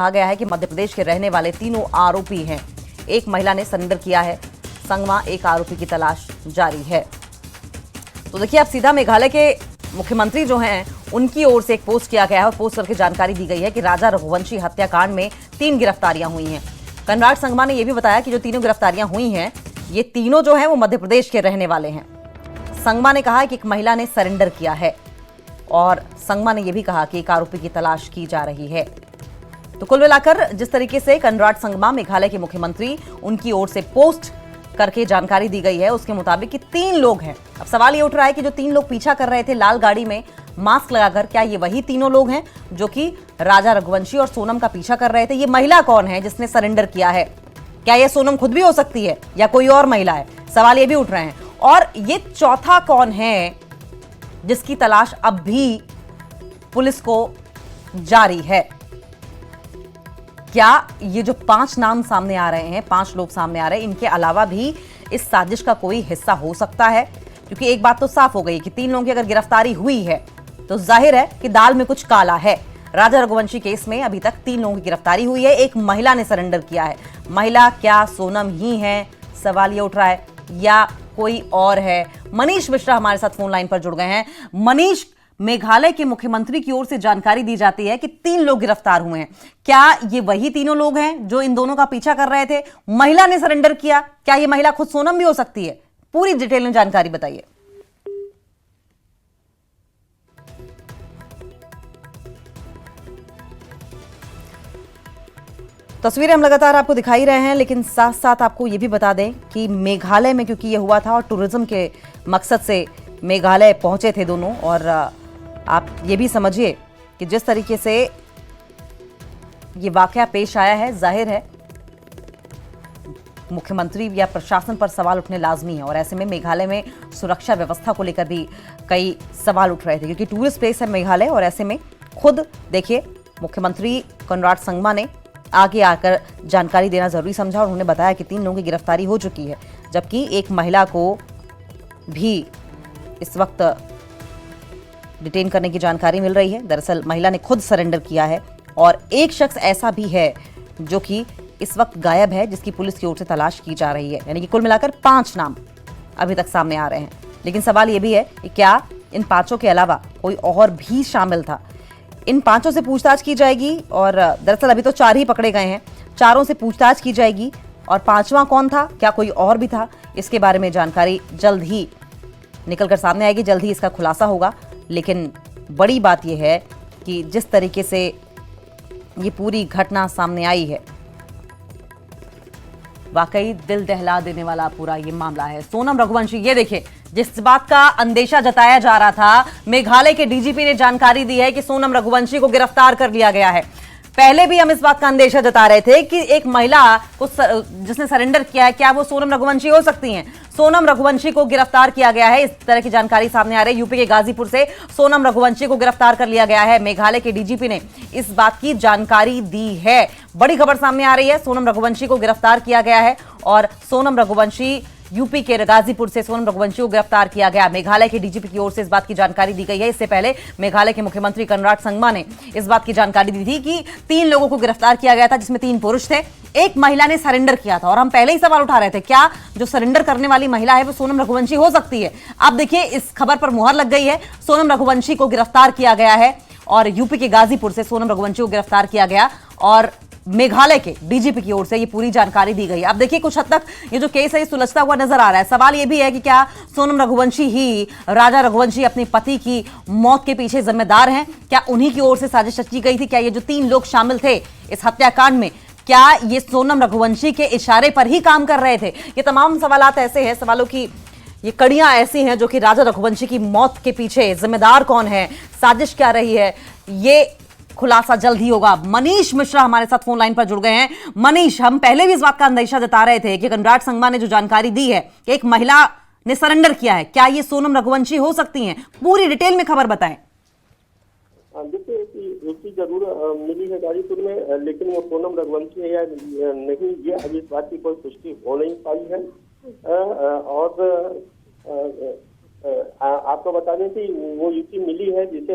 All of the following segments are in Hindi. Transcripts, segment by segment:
कहा गया है कि मध्य प्रदेश के रहने वाले तीनों आरोपी हैं। एक महिला ने सरेंडर किया है। संगमा एक आरोपी की तलाश जारी है। तो देखिए, अब सीधा मेघालय के मुख्यमंत्री जो हैं उनकी ओर से एक पोस्ट किया गया है और पोस्ट करके जानकारी दी गई है कि राजा रघुवंशी हत्याकांड में 3 गिरफ्तारियां हुई हैं। कनराड संगमा ने यह भी बताया कि जो तीनों गिरफ्तारियां हुई हैं, ये तीनों जो हैं वो मध्य प्रदेश के रहने वाले हैं। संगमा ने कहा कि एक महिला ने सरेंडर किया है और संगमा ने यह भी कहा कि एक आरोपी की तलाश की जा रही है। तो कुल मिलाकर जिस तरीके से कनराड संगमा मेघालय के मुख्यमंत्री उनकी ओर से पोस्ट करके जानकारी दी गई है, उसके मुताबिक कि 3 लोग हैं। अब सवाल ये उठ रहा है कि जो 3 लोग पीछा कर रहे थे लाल गाड़ी में मास्क लगाकर, क्या ये वही तीनों लोग हैं जो कि राजा रघुवंशी और सोनम का पीछा कर रहे थे? ये महिला कौन है जिसने सरेंडर किया है? क्या ये सोनम खुद भी हो सकती है या कोई और महिला है? सवाल ये भी उठ रहे हैं। और ये चौथा कौन है जिसकी तलाश अब भी पुलिस को जारी है? क्या ये जो 5 नाम सामने आ रहे हैं, 5 लोग सामने आ रहे हैं, इनके अलावा भी इस साजिश का कोई हिस्सा हो सकता है? क्योंकि एक बात तो साफ हो गई कि 3 लोगों की अगर गिरफ्तारी हुई है तो जाहिर है कि दाल में कुछ काला है। राजा रघुवंशी केस में अभी तक 3 लोगों की गिरफ्तारी हुई है। एक महिला ने सरेंडर किया है। महिला क्या सोनम ही है? सवाल ये उठ रहा है, या कोई और है? मनीष मिश्रा हमारे साथ फोन लाइन पर जुड़ गए हैं। मनीष, मेघालय के मुख्यमंत्री की ओर से जानकारी दी जाती है कि 3 लोग गिरफ्तार हुए हैं। क्या ये वही तीनों लोग हैं जो इन दोनों का पीछा कर रहे थे? महिला ने सरेंडर किया, क्या ये महिला खुद सोनम भी हो सकती है? पूरी डिटेल में जानकारी बताइए। तस्वीरें हम लगातार आपको दिखाई रहे हैं, लेकिन साथ साथ आपको यह भी बता दें कि मेघालय में, क्योंकि ये हुआ था और टूरिज्म के मकसद से मेघालय पहुंचे थे दोनों, और आप ये भी समझिए कि जिस तरीके से ये वाकया पेश आया है, जाहिर है मुख्यमंत्री या प्रशासन पर सवाल उठने लाजमी है। और ऐसे में मेघालय में सुरक्षा व्यवस्था को लेकर भी कई सवाल उठ रहे थे, क्योंकि टूरिस्ट प्लेस है मेघालय। और ऐसे में खुद देखिए, मुख्यमंत्री कनराड संगमा ने आगे आकर जानकारी देना जरूरी समझा और उन्होंने बताया कि 3 लोगों की गिरफ्तारी हो चुकी है, जबकि एक महिला को भी इस वक्त डिटेन करने की जानकारी मिल रही है। दरअसल महिला ने खुद सरेंडर किया है और एक शख्स ऐसा भी है जो कि इस वक्त गायब है, जिसकी पुलिस की ओर से तलाश की जा रही है। यानी कि कुल मिलाकर 5 नाम अभी तक सामने आ रहे हैं। लेकिन सवाल यह भी है कि क्या इन 5 के अलावा कोई और भी शामिल था? इन 5 से पूछताछ की जाएगी और दरअसल अभी तो 4 ही पकड़े गए हैं। 4 से पूछताछ की जाएगी और 5वां कौन था, क्या कोई और भी था, इसके बारे में जानकारी जल्द ही निकलकर सामने आएगी, जल्द ही इसका खुलासा होगा। लेकिन बड़ी बात यह है कि जिस तरीके से ये पूरी घटना सामने आई है, वाकई दिल दहला देने वाला पूरा ये मामला है। सोनम रघुवंशी, ये देखिए, जिस बात का अंदेशा जताया जा रहा था, मेघालय के डीजीपी ने जानकारी दी है कि सोनम रघुवंशी को गिरफ्तार कर लिया गया है। पहले भी हम इस बात का अंदेशा जता रहे थे कि एक महिला को जिसने सरेंडर किया है, क्या वो सोनम रघुवंशी हो सकती हैं? सोनम रघुवंशी को गिरफ्तार किया गया है, इस तरह की जानकारी सामने आ रही है। यूपी के गाजीपुर से सोनम रघुवंशी को गिरफ्तार कर लिया गया है। मेघालय के डीजीपी ने इस बात की जानकारी दी है। बड़ी खबर सामने आ रही है, सोनम रघुवंशी को गिरफ्तार किया गया है और सोनम रघुवंशी, यूपी के गाजीपुर से सोनम रघुवंशी को गिरफ्तार किया गया। मेघालय के डीजीपी की ओर से इस बात की जानकारी दी गई है। इससे पहले मेघालय के मुख्यमंत्री कनराड संगमा ने इस बात की जानकारी दी थी कि 3 लोगों को गिरफ्तार किया गया था, जिसमें 3 पुरुष थे, एक महिला ने सरेंडर किया था। और हम पहले ही सवाल उठा रहे थे, क्या जो सरेंडर करने वाली महिला है वो सोनम रघुवंशी हो सकती है? अब देखिए, इस खबर पर मुहर लग गई है। सोनम रघुवंशी को गिरफ्तार किया गया है और यूपी के गाजीपुर से सोनम रघुवंशी को गिरफ्तार किया गया और मेघालय के डीजीपी की ओर से ये पूरी जानकारी दी गई। अब देखिए, कुछ हद तक ये जो केस है सुलझता हुआ नजर आ रहा है। सवाल ये भी है कि क्या सोनम रघुवंशी ही, राजा रघुवंशी अपने पति की मौत के पीछे जिम्मेदार हैं? क्या उन्हीं की ओर से साजिश रची गई थी? क्या ये जो 3 लोग शामिल थे इस हत्याकांड में, क्या ये सोनम रघुवंशी के इशारे पर ही काम कर रहे थे? ये तमाम सवालात ऐसे हैं, सवालों की ये कड़ियां ऐसी हैं जो कि राजा रघुवंशी की मौत के पीछे जिम्मेदार कौन है, साजिश क्या रही है, ये खुलासा जल्द ही होगा। मनीष मिश्रा हमारे साथ फोन लाइन पर जुड़ गए हैं। मनीष, हम पहले भी इस बात का अंदेशा जता रहे थे कि कनराड संगमा ने जो जानकारी दी है कि एक महिला ने सरेंडर किया है, क्या ये सोनम रघुवंशी हो सकती हैं? पूरी डिटेल में खबर बताएं। देखिए, एक जरूर मिली है गाजीपुर में, लेकिन वो सोनम रघुवंशी है या नहीं, ये अभी इस बात की कोई पुष्टि हो नहीं पाई है। और आपको बता दें कि वो युवती मिली है जिसे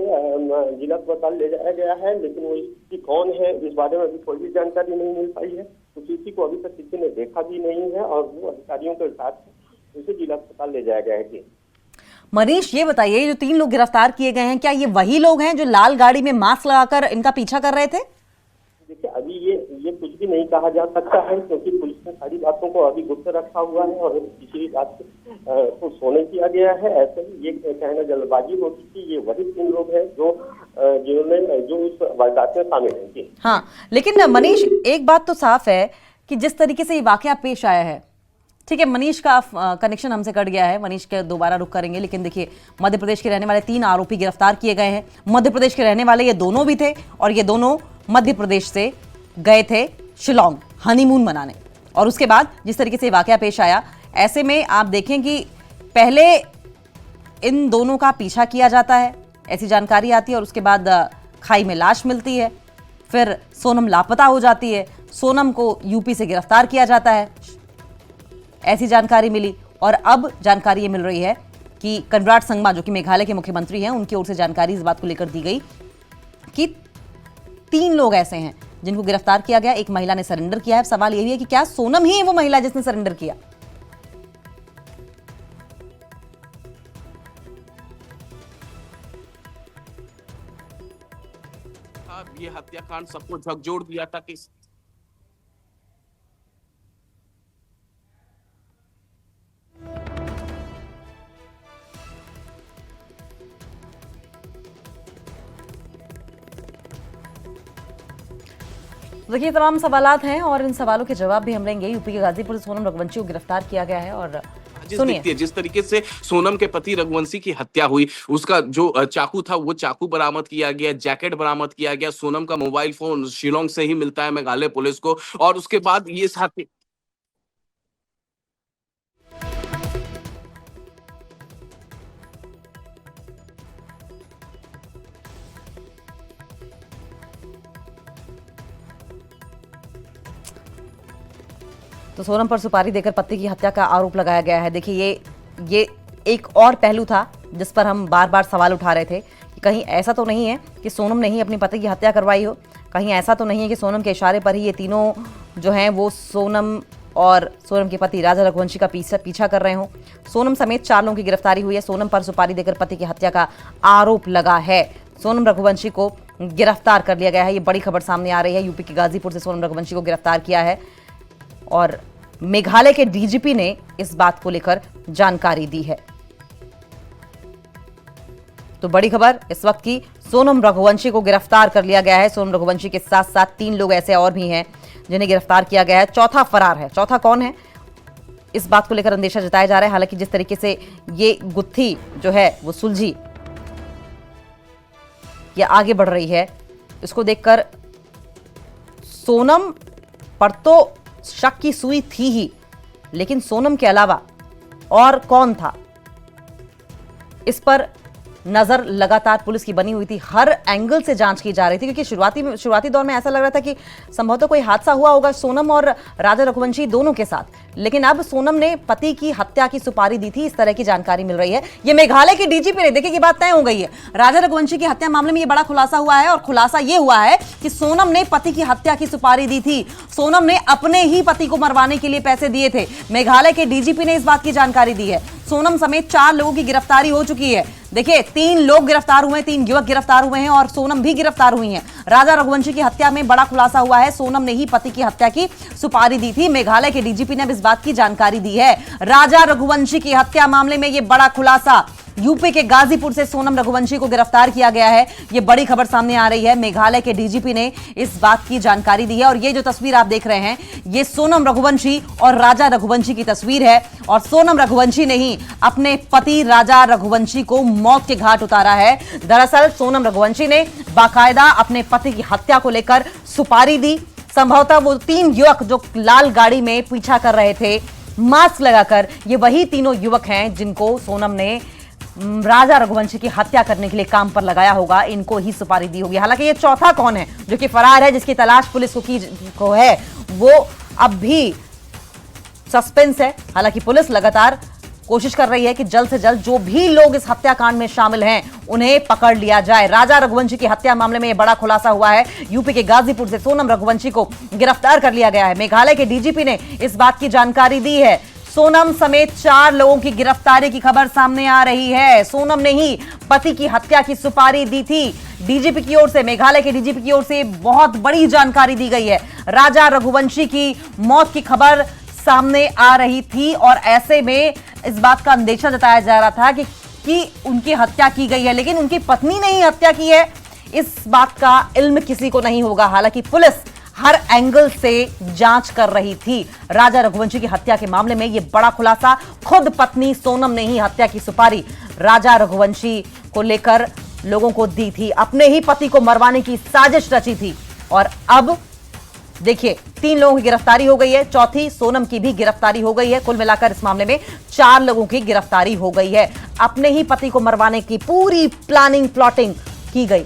जिला अस्पताल ले जाया गया है, लेकिन वो युवती कौन है इस बारे में अभी कोई भी जानकारी नहीं मिल पाई है। उस युवती को अभी तक किसी ने देखा भी नहीं है और वो अधिकारियों के साथ उसे जिला अस्पताल ले जाया गया है। मनीष, ये बताइए, जो 3 लोग गिरफ्तार किए गए हैं, क्या ये वही लोग हैं जो लाल गाड़ी में मास्क लगाकर इनका पीछा कर रहे थे? देखिए, अभी ये कुछ भी नहीं कहा जा सकता है, क्योंकि पुलिस ने सारी बातों को अभी गुप्त रखा हुआ है और किसी भी बात को सोने किया गया है। ऐसे ही ये कहना जल्दबाजी होगी कि ये वही 3 लोग हैं जो जिन्होंने जो उस वारदात में शामिल हैं। हाँ, लेकिन मनीष, एक बात तो साफ है कि जिस तरीके से ये वाकया पेश आया है, ठीक है, मनीष का कनेक्शन हमसे कट गया है, मनीष के दोबारा रुक करेंगे, लेकिन देखिए, मध्य प्रदेश के रहने वाले 3 आरोपी गिरफ्तार किए गए हैं। मध्य प्रदेश के रहने वाले ये दोनों भी थे और ये दोनों मध्य प्रदेश से गए थे शिलोंग हनीमून मनाने। और उसके बाद जिस तरीके से वाकया पेश आया, ऐसे में आप देखें कि पहले इन दोनों का पीछा किया जाता है, ऐसी जानकारी आती है, और उसके बाद खाई में लाश मिलती है, फिर सोनम लापता हो जाती है, सोनम को यूपी से गिरफ्तार किया जाता है, ऐसी जानकारी मिली। और अब जानकारी ये मिल रही है कि कनराड संगमा, जो कि मेघालय के मुख्यमंत्री हैं, उनकी ओर से जानकारी इस बात को लेकर दी गई कि 3 लोग ऐसे हैं जिनको गिरफ्तार किया गया। एक महिला ने सरेंडर किया है। सवाल यही है कि क्या सोनम ही है वो महिला जिसने सरेंडर किया? ये हत्याकांड सबको झकझोर दिया था कि देखिए, तमाम सवालात हैं और इन सवालों के जवाब भी हम लेंगे। यूपी के गाजीपुर से सोनम रघुवंशी को गिरफ्तार किया गया है और सुनिए। जिस तरीके से सोनम के पति रघुवंशी की हत्या हुई, उसका जो चाकू था वो चाकू बरामद किया गया, जैकेट बरामद किया गया, सोनम का मोबाइल फोन शिलोंग से ही मिलता है मेघालय पुलिस को। और उसके बाद ये साथी तो सोनम पर सुपारी देकर पति की हत्या का आरोप लगाया गया है। देखिए, ये एक और पहलू था जिस पर हम बार बार सवाल उठा रहे थे कि कहीं ऐसा तो नहीं है कि सोनम ने ही अपने पति की हत्या करवाई हो, कहीं ऐसा तो नहीं है कि सोनम के इशारे पर ही ये तीनों जो हैं वो सोनम और सोनम के पति राजा रघुवंशी का पीछा कर रहे हों। सोनम समेत 4 लोगों की गिरफ्तारी हुई है। सोनम पर सुपारी देकर पति की हत्या का आरोप लगा है। सोनम रघुवंशी को गिरफ्तार कर लिया गया है। ये बड़ी खबर सामने आ रही है। यूपी के गाजीपुर से सोनम रघुवंशी को गिरफ्तार किया है और मेघालय के डीजीपी ने इस बात को लेकर जानकारी दी है। तो बड़ी खबर इस वक्त की, सोनम रघुवंशी को गिरफ्तार कर लिया गया है। सोनम रघुवंशी के साथ साथ 3 लोग ऐसे और भी हैं जिन्हें गिरफ्तार किया गया है। चौथा फरार है। चौथा कौन है, इस बात को लेकर अंदेशा जताया जा रहा है। हालांकि जिस तरीके से ये गुत्थी जो है वो सुलझी, ये आगे बढ़ रही है, इसको देखकर सोनम पर तो शक की सुई थी ही, लेकिन सोनम के अलावा और कौन था, इस पर नजर लगातार पुलिस की बनी हुई थी। हर एंगल से जांच की जा रही थी, क्योंकि शुरुआती दौर में ऐसा लग रहा था कि संभवतः कोई हादसा हुआ होगा सोनम और राजा रघुवंशी दोनों के साथ, लेकिन अब सोनम ने पति की हत्या की सुपारी दी थी, इस तरह की जानकारी मिल रही है। ये मेघालय के डीजीपी ने, देखिए, की बात तय हो गई है। राजा रघुवंशी की हत्या मामले में ये बड़ा खुलासा हुआ है और खुलासा ये हुआ है कि सोनम ने पति की हत्या की सुपारी दी थी। सोनम ने अपने ही पति को मरवाने के लिए पैसे दिए थे। मेघालय के डीजीपी ने इस बात की जानकारी दी है। सोनम समेत 4 लोगों की गिरफ्तारी हो चुकी है। देखिए, 3 लोग गिरफ्तार हुए, 3 युवक गिरफ्तार हुए हैं और सोनम भी गिरफ्तार हुई हैं। राजा रघुवंशी की हत्या में बड़ा खुलासा हुआ है। सोनम ने ही पति की हत्या की सुपारी दी थी। मेघालय के डीजीपी ने अब इस बात की जानकारी दी है। राजा रघुवंशी की हत्या मामले में यह बड़ा खुलासा, यूपी के गाजीपुर से सोनम रघुवंशी को गिरफ्तार किया गया है। यह बड़ी खबर सामने आ रही है। मेघालय के डीजीपी ने इस बात की जानकारी दी है और ये जो तस्वीर आप देख रहे हैं, ये सोनम रघुवंशी और राजा रघुवंशी की तस्वीर है। और सोनम रघुवंशी ने ही अपने पति राजा रघुवंशी को मौत के घाट उतारा है। दरअसल सोनम रघुवंशी ने बाकायदा अपने पति की हत्या को लेकर सुपारी दी। संभवतः वो 3 युवक जो लाल गाड़ी में पीछा कर रहे थे मास्क लगाकर, ये वही तीनों युवक हैं जिनको सोनम ने राजा रघुवंशी की हत्या करने के लिए काम पर लगाया होगा, इनको ही सुपारी दी होगी। हालांकि ये चौथा कौन है जो कि फरार है, जिसकी तलाश पुलिस को है, वो अब भी सस्पेंस है। हालांकि पुलिस लगातार कोशिश कर रही है कि जल्द से जल्द जो भी लोग इस हत्याकांड में शामिल हैं उन्हें पकड़ लिया जाए। राजा रघुवंशी की हत्या मामले में यह बड़ा खुलासा हुआ है। यूपी के गाजीपुर से सोनम रघुवंशी को गिरफ्तार कर लिया गया है। मेघालय के डीजीपी ने इस बात की जानकारी दी है। सोनम समेत 4 लोगों की गिरफ्तारी की खबर सामने आ रही है। सोनम ने ही पति की हत्या की सुपारी दी थी। डीजीपी की ओर से, मेघालय के डीजीपी की ओर से बहुत बड़ी जानकारी दी गई है। राजा रघुवंशी की मौत की खबर सामने आ रही थी और ऐसे में इस बात का अंदेशा जताया जा रहा था कि उनकी हत्या की गई है, लेकिन उनकी पत्नी ने ही हत्या की है, इस बात का इल्म किसी को नहीं होगा। हालांकि पुलिस हर एंगल से जांच कर रही थी। राजा रघुवंशी की हत्या के मामले में यह बड़ा खुलासा, खुद पत्नी सोनम ने ही हत्या की सुपारी राजा रघुवंशी को लेकर लोगों को दी थी। अपने ही पति को मरवाने की साजिश रची थी और अब देखिए 3 लोगों की गिरफ्तारी हो गई है, चौथी सोनम की भी गिरफ्तारी हो गई है। कुल मिलाकर इस मामले में 4 लोगों की गिरफ्तारी हो गई है। अपने ही पति को मरवाने की पूरी प्लानिंग प्लॉटिंग की गई।